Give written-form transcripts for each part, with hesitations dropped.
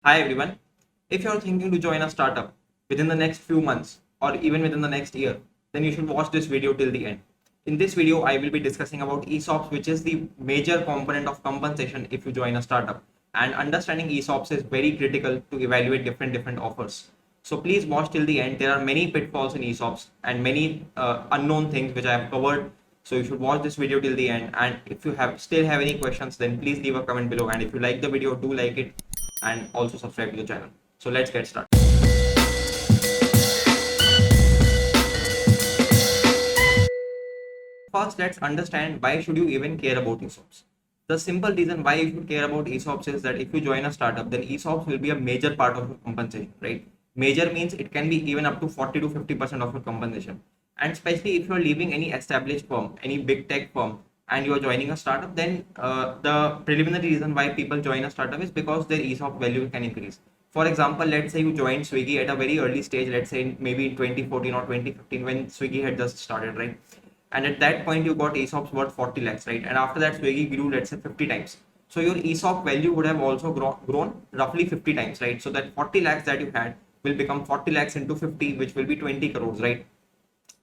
Hi everyone. If you're thinking to join a startup within the next few months or even within the next year, then you should watch this video till the end. In this video, I will be discussing about ESOPs, which is the major component of compensation if you join a startup. And understanding ESOPs is very critical to evaluate different offers. So please watch till the end. There are many pitfalls in ESOPs and many unknown things which I have covered. So you should watch this video till the end. And if you still have any questions, then please leave a comment below. And if you like the video, do like it and also subscribe to the channel. So let's get started. First, let's understand why should you even care about ESOPs. The simple reason why you should care about ESOPs is that if you join a startup, then ESOPs will be a major part of your compensation, right? Major means it can be even up to 40 to 50% of your compensation. And especially if you're leaving any established firm, any big tech firm, and you're joining a startup, then the preliminary reason why people join a startup is because their ESOP value can increase. For example, let's say you joined Swiggy at a very early stage, let's say maybe in 2014 or 2015 when Swiggy had just started, right? And at that point you got ESOPs worth 40 lakhs, right? And after that Swiggy grew, let's say 50 times. So your ESOP value would have also grown roughly 50 times, right? So that 40 lakhs that you had will become 40 lakhs into 50, which will be 20 crores, right?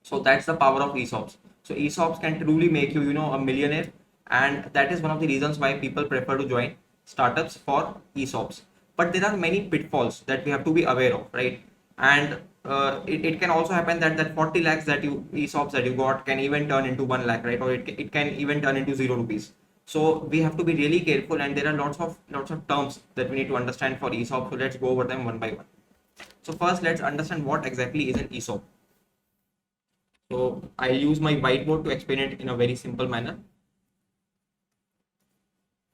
So that's the power of ESOPs. So ESOPs can truly make you, a millionaire. And that is one of the reasons why people prefer to join startups for ESOPs. But there are many pitfalls that we have to be aware of, right? And it can also happen that that 40 lakhs that you ESOPs that you got can even turn into 1 lakh, right? Or it can even turn into 0 rupees. So we have to be really careful, and there are lots of terms that we need to understand for ESOP. So let's go over them one by one. So first, let's understand what exactly is an ESOP. So I'll use my whiteboard to explain it in a very simple manner.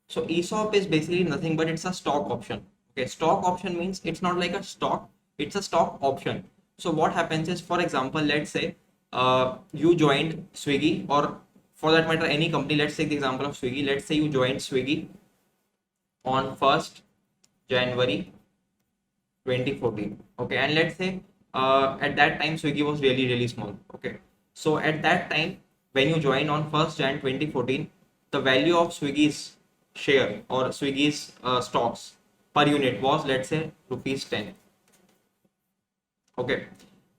So ESOP is basically nothing but it's a stock option. Okay, stock option means it's not like a stock, it's a stock option. So what happens is, for example, let's say you joined Swiggy, or for that matter any company. Let's take the example of Swiggy. Let's say you joined Swiggy on 1st January 2014. Okay, and let's say at that time Swiggy was really small. Okay, so at that time when you joined on 1st Jan 2014, the value of Swiggy's share or Swiggy's stocks per unit was, let's say, rupees 10. Okay,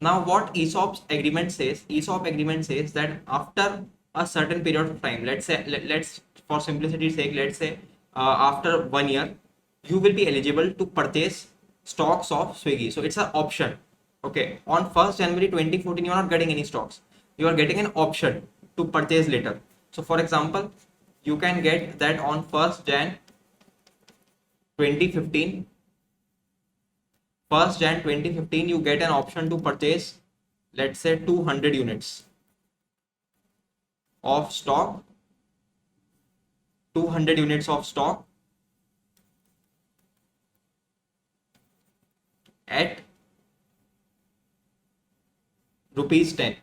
now what ESOP's agreement says, ESOP agreement says that after a certain period of time, let's say, let's for simplicity's sake, let's say after 1 year, you will be eligible to purchase stocks of Swiggy. So it's an option. Okay, on 1st January 2014, you're not getting any stocks. You are getting an option to purchase later. So for example, you can get that on 1st Jan 2015. 1st Jan 2015, you get an option to purchase, let's say, 200 units of stock. 200 units of stock at rupees 10.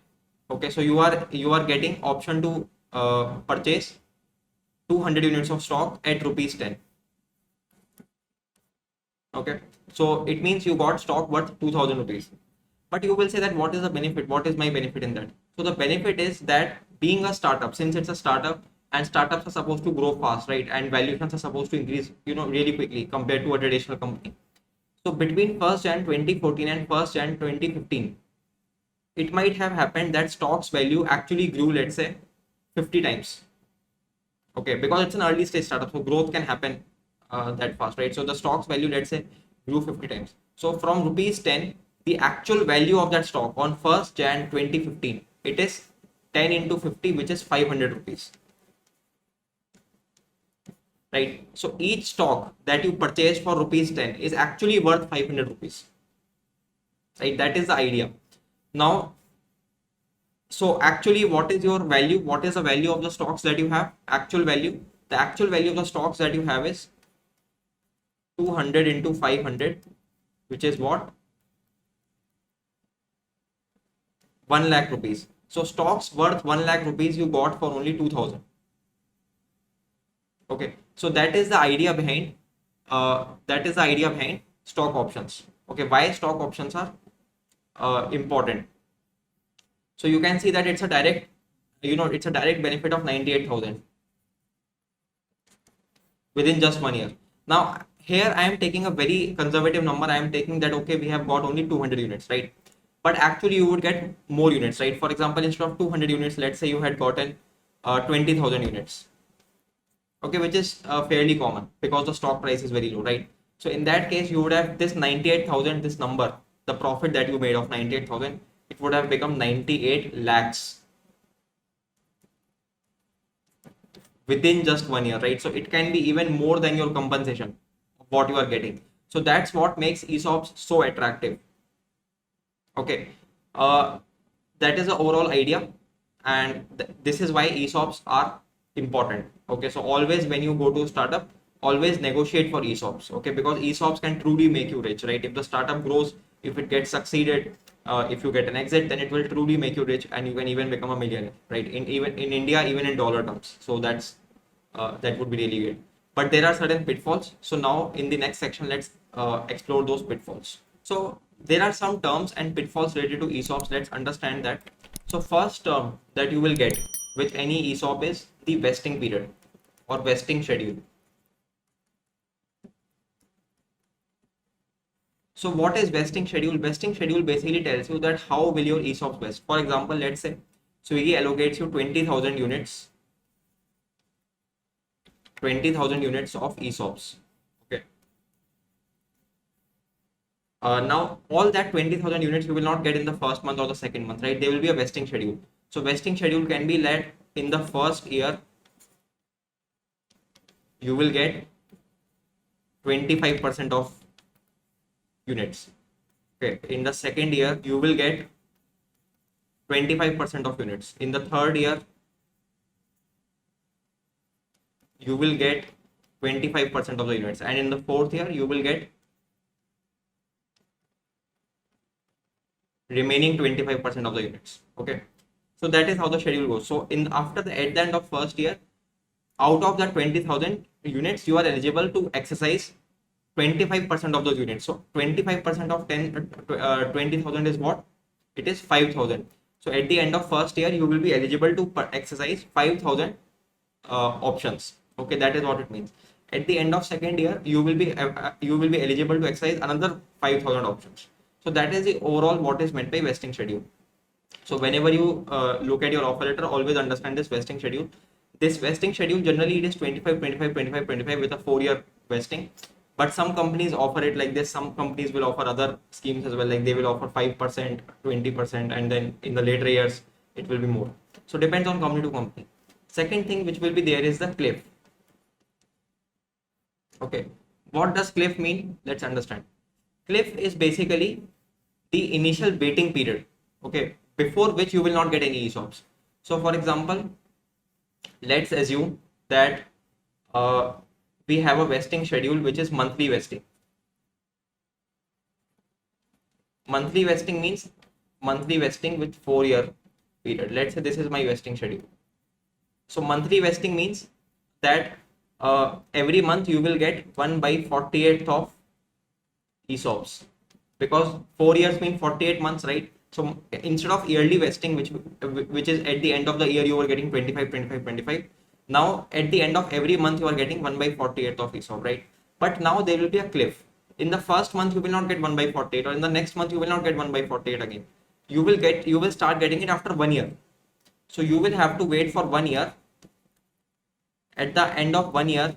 Okay, so you are getting option to purchase 200 units of stock at rupees 10. Okay, so it means you got stock worth 2000 rupees. But you will say that what is the benefit? What is my benefit in that? So the benefit is that being a startup, since it's a startup and startups are supposed to grow fast, right? And valuations are supposed to increase, really quickly compared to a traditional company. So between 1st Jan 2014 and 1st Jan 2015, it might have happened that stocks value actually grew, let's say, 50 times. Okay, because it's an early stage startup, so growth can happen that fast, right? So the stocks value, let's say, grew 50 times. So from rupees 10, the actual value of that stock on 1st Jan 2015, it is 10 into 50, which is 500 rupees. Right? So each stock that you purchase for rupees 10 is actually worth 500 rupees. Right? That is the idea. Now, so actually, what is your value? What is the value of the stocks that you have? Actual value. The actual value of the stocks that you have is 200 into 500, which is what? 1 lakh rupees. So stocks worth 1 lakh rupees you got for only 2000. Okay, so that is the idea behind stock options. Okay, why stock options are important? So you can see that it's a direct benefit of 98,000 within just 1 year. Now, here I am taking a very conservative number. I am taking that, okay, we have got only 200 units, right? But actually you would get more units, right? For example, instead of 200 units, let's say you had gotten 20,000 units, okay, which is fairly common because the stock price is very low, right? So in that case, you would have this 98,000, this number, the profit that you made of 98,000, it would have become 98 lakhs within just 1 year, right? So it can be even more than your compensation of what you are getting. So that's what makes ESOPs so attractive. Okay, uh, that is the overall idea, and this is why ESOPs are important. Okay, so always when you go to startup, always negotiate for ESOPs. Okay, because ESOPs can truly make you rich, right? If the startup grows, if it gets succeeded, if you get an exit, then it will truly make you rich, and you can even become a millionaire, right? Even in India, even in dollar terms. So that would be really great. But there are certain pitfalls. So now in the next section, let's explore those pitfalls. So there are some terms and pitfalls related to ESOPs. Let's understand that. So first term that you will get with any ESOP is the vesting period or vesting schedule. So what is vesting schedule? Vesting schedule basically tells you that how will your ESOPs vest. For example, let's say Swiggy allocates you 20,000 units, 20,000 units of ESOPs. Okay. Now all that 20,000 units you will not get in the first month or the second month, right? There will be a vesting schedule. So vesting schedule can be led in the first year. You will get 25% of units. Okay. In the second year, you will get 25% of units. In the third year, you will get 25% of the units. And in the fourth year, you will get remaining 25% of the units. Okay. So that is how the schedule goes. So at the end of first year, out of the 20,000 units, you are eligible to exercise 25% of those units. So 25% of 20,000 is what? It is 5,000. So at the end of first year, you will be eligible to exercise 5,000 options. Okay, that is what it means. At the end of second year, you will be eligible to exercise another 5,000 options. So that is the overall what is meant by vesting schedule. So whenever you look at your offer letter, always understand this vesting schedule. This vesting schedule generally it is 25, 25, 25, 25 with a 4-year vesting. But some companies offer it like this. Some companies will offer other schemes as well. Like they will offer 5%, 20%, and then in the later years it will be more. So depends on company to company. Second thing which will be there is the cliff. Okay, what does cliff mean? Let's understand. Cliff is basically the initial waiting period, okay, before which you will not get any ESOPs. So for example, let's assume that we have a vesting schedule which is monthly vesting. Monthly vesting means monthly vesting with 4-year period. Let's say this is my vesting schedule. So monthly vesting means that every month you will get 1/48th of ESOPs, because 4 years mean 48 months, right? So instead of yearly vesting, which is at the end of the year you are getting 25, 25, 25. Now at the end of every month you are getting 1/48th of ESOP, right? But now there will be a cliff. In the first month you will not get 1/48, or in the next month you will not get 1/48 again. You will start getting it after 1 year. So you will have to wait for 1 year. At the end of 1 year,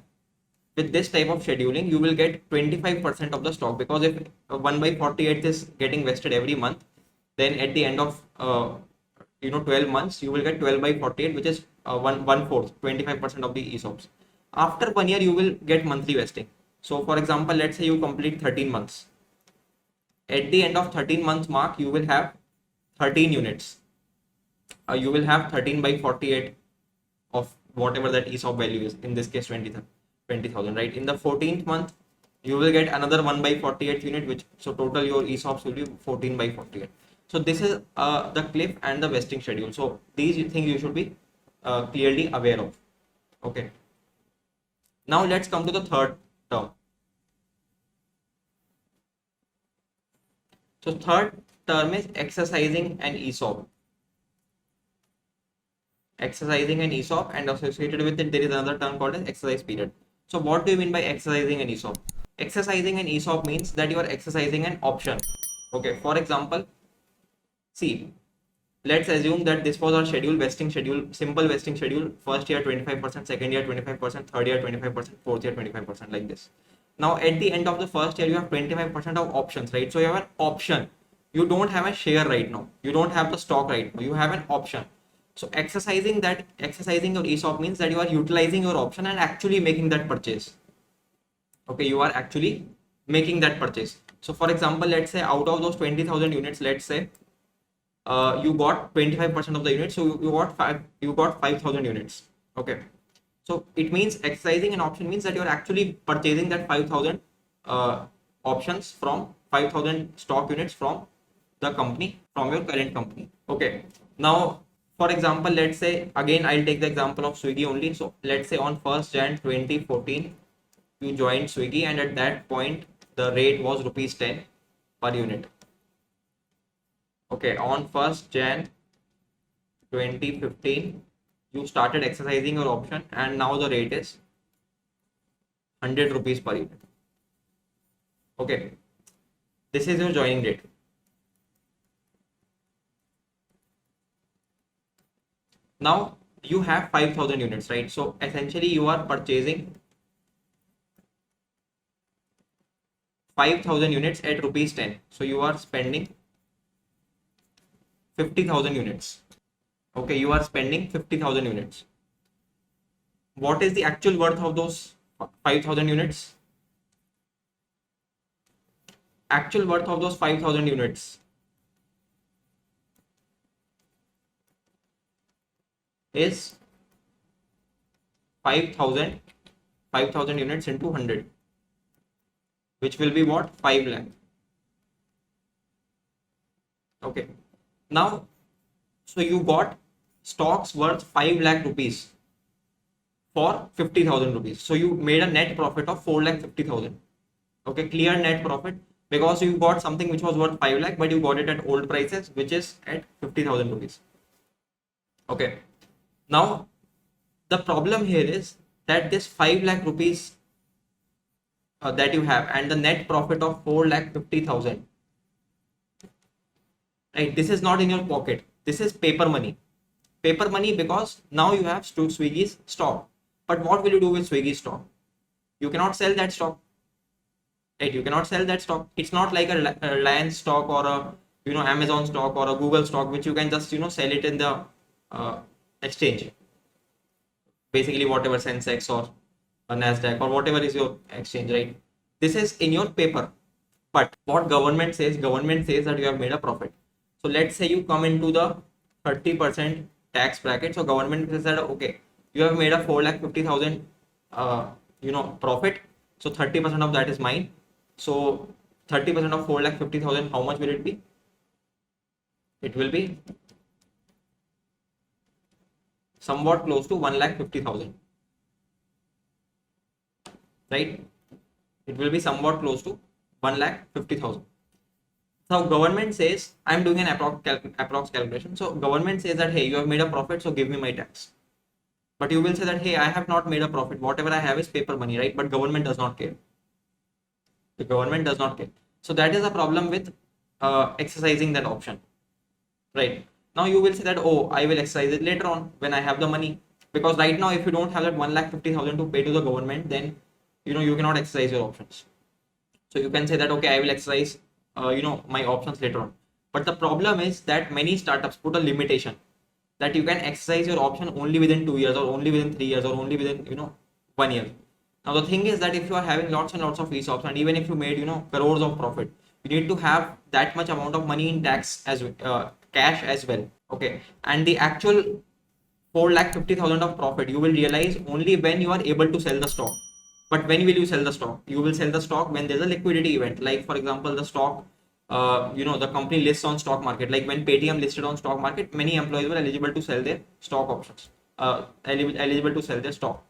with this type of scheduling, you will get 25% of the stock, because if 1/48 is getting vested every month, then at the end of 12 months, you will get 12/48, which is one fourth, 25% of the ESOPs. After 1 year, you will get monthly vesting. So for example, let's say you complete 13 months. At the end of 13 months mark, you will have 13 units. You will have 13/48 of whatever that ESOP value is, in this case 20,000, right? In the 14th month, you will get another 1/48 unit, which so total your ESOPs will be 14/48. So this is the cliff and the vesting schedule. So these things you should be clearly aware of. Okay. Now let's come to the third term. So third term is exercising an ESOP. Exercising an ESOP, and associated with it there is another term called as exercise period. So what do you mean by exercising an ESOP? Exercising an ESOP means that you are exercising an option. Okay, for example, see, let's assume that this was our schedule, vesting schedule, simple vesting schedule. First year 25%, second year 25%, third year 25%, fourth year 25%, like this. Now at the end of the first year, you have 25% of options, right? So you have an option. You don't have a share right now. You don't have the stock right now. You have an option. So exercising your ESOP means that you are utilizing your option and actually making that purchase. Okay, you are actually making that purchase. So for example, let's say out of those 20,000 units, let's say you got 25% of the units, so you got 5,000 units. Okay, so it means exercising an option means that you are actually purchasing that 5,000 options from 5,000 stock units from the company, from your current company. Okay, now for example, let's say again I'll take the example of Swiggy only. So let's say on 1st Jan 2014 you joined Swiggy, and at that point the rate was rupees 10 per unit. Okay, on 1st Jan 2015 you started exercising your option, and now the rate is 100 rupees per unit. Okay, this is your joining date. Now you have 5,000 units, right? So essentially you are purchasing 5,000 units at rupees 10. So you are spending 50,000 units. Okay, you are spending 50,000 units. What is the actual worth of those 5,000 units? Actual worth of those 5,000 units is 5,000 units into 100, which will be what? 5 lakh. Okay, now so you got stocks worth 5 lakh rupees for 50,000 rupees. So you made a net profit of 4,50,000. Okay, clear net profit, because you got something which was worth 5 lakh, but you got it at old prices, which is at 50,000 rupees. Okay, now the problem here is that this 5 lakh rupees that you have and the net profit of 4,50,000, right? This is not in your pocket. This is paper money. Paper money, because now you have Swiggy's stock. But what will you do with Swiggy stock? You cannot sell that stock. Right? You cannot sell that stock. It's not like a Reliance stock or a Amazon stock or a Google stock, which you can just sell it in the exchange. Basically, whatever Sensex or a Nasdaq or whatever is your exchange, right? This is in your paper. But what government says that you have made a profit. So let's say you come into the 30% tax bracket. So government says that okay, you have made a 4,50,000 profit. So 30% of that is mine. So 30% of 4,50,000, how much will it be? It will be somewhat close to 1,50,000. Right? It will be somewhat close to 1,50,000. So government says, I'm doing an approx calculation. So government says that, hey, you have made a profit, so give me my tax. But you will say that, hey, I have not made a profit. Whatever I have is paper money, right? But government does not care. The government does not care. So that is a problem with exercising that option, right? Now you will say that, oh, I will exercise it later on when I have the money. Because right now, if you don't have that 1,50,000 to pay to the government, then you cannot exercise your options. So you can say that, okay, I will exercise my options later on. But the problem is that many startups put a limitation that you can exercise your option only within 2 years or only within 3 years or only within 1 year. Now the thing is that if you are having lots and lots of ESOPs, and even if you made crores of profit, you need to have that much amount of money in tax as cash as well. Okay, and the actual 4,50,000 of profit you will realize only when you are able to sell the stock. But when will you sell the stock? You will sell the stock when there's a liquidity event. Like for example, the stock, the company lists on stock market. Like when Paytm listed on stock market, many employees were eligible to sell their stock options, eligible to sell their stock.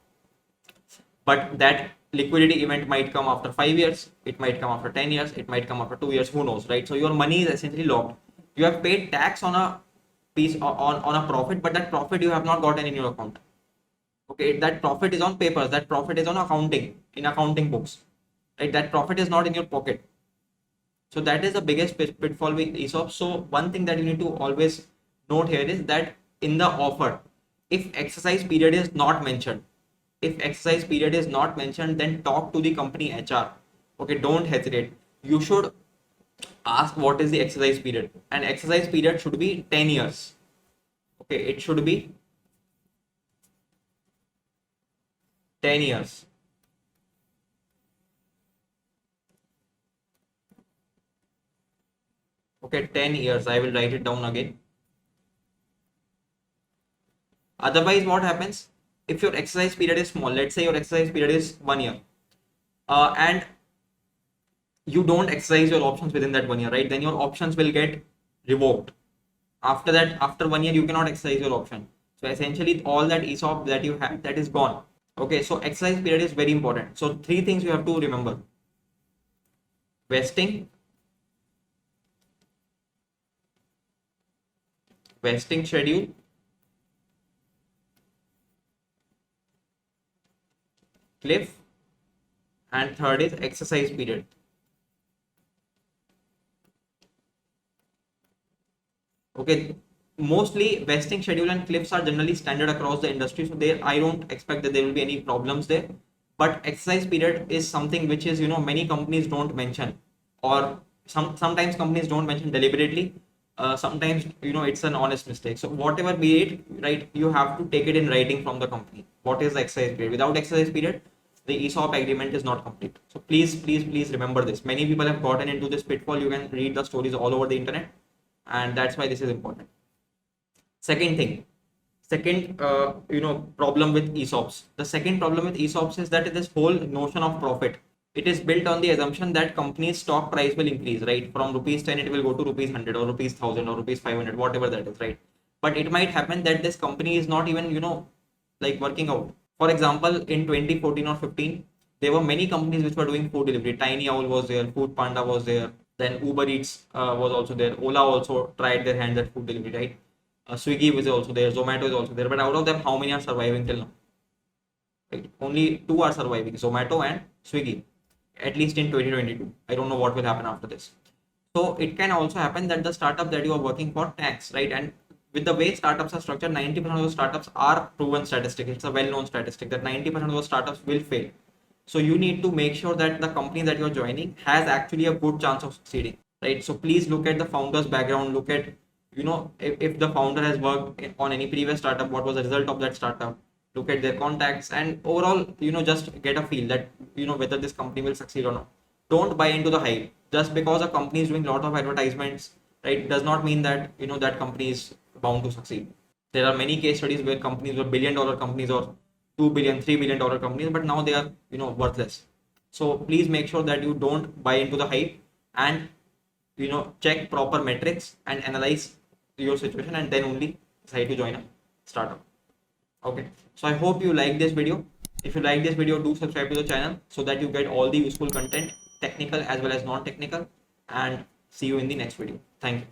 But that liquidity event might come after 5 years. It might come after 10 years. It might come after 2 years. Who knows, right? So your money is essentially locked. You have paid tax on a piece on a profit, but that profit you have not gotten in your account. Okay, that profit is on papers, that profit is on accounting, in accounting books. right? That profit is not in your pocket. So that is the biggest pitfall with ESOP. So one thing that you need to always note here is that in the offer, if exercise period is not mentioned, then talk to the company HR. Okay, don't hesitate. You should ask what is the exercise period, and exercise period should be 10 years. Okay, it should be 10 years. Okay, 10 years. I will write it down again. Otherwise, what happens if your exercise period is small? Let's say your exercise period is 1 year, and you don't exercise your options within that 1 year, right? Then your options will get revoked. After that, after 1 year, you cannot exercise your option. So essentially, all that ESOP that you have, that is gone. Okay, so exercise period is very important. So three things you have to remember: vesting, schedule, cliff, and third is exercise period. Okay, mostly vesting schedule and cliffs are generally standard across the industry, so there I don't expect that there will be any problems there. But exercise period is something which is, many companies don't mention, or sometimes companies don't mention deliberately. Sometimes, it's an honest mistake. So whatever be it, right, you have to take it in writing from the company. What is the exercise period? Without exercise period, the ESOP agreement is not complete. So please remember this. Many people have gotten into this pitfall. You can read the stories all over the internet, and that's why this is important. Second thing, second problem with ESOPs. The second problem with ESOPs is that this whole notion of profit, it is built on the assumption that company's stock price will increase, right? From rupees 10 it will go to rupees 100 or rupees 1000 or rupees 500, whatever that is, right? But it might happen that this company is not even like working out. For example, in 2014 or 15, there were many companies which were doing food delivery. Tiny Owl was there, Food Panda was there, then Uber Eats was also there. Ola also tried their hand at food delivery, right? Swiggy was also there. Zomato is also there. But out of them, how many are surviving till now? Right? Only two are surviving: Zomato and Swiggy. At least in 2022. I don't know what will happen after this. So it can also happen that the startup that you are working for tanks, right? And with the way startups are structured, 90% of those startups are proven statistic. It's a well-known statistic that 90% of those startups will fail. So you need to make sure that the company that you're joining has actually a good chance of succeeding, right? So please look at the founder's background. Look at, if the founder has worked on any previous startup, what was the result of that startup. Look at their contacts, and overall, just get a feel that, whether this company will succeed or not. Don't buy into the hype. Just because a company is doing a lot of advertisements, right, does not mean that, that company is bound to succeed. There are many case studies where companies were billion-dollar companies or 2 billion, $3 billion companies, but now they are, worthless. So please make sure that you don't buy into the hype, and, check proper metrics and analyze your situation, and then only decide to join a startup. Okay, so I hope you like this video. If you like this video, do subscribe to the channel so that you get all the useful content, technical as well as non-technical, and see you in the next video. Thank you.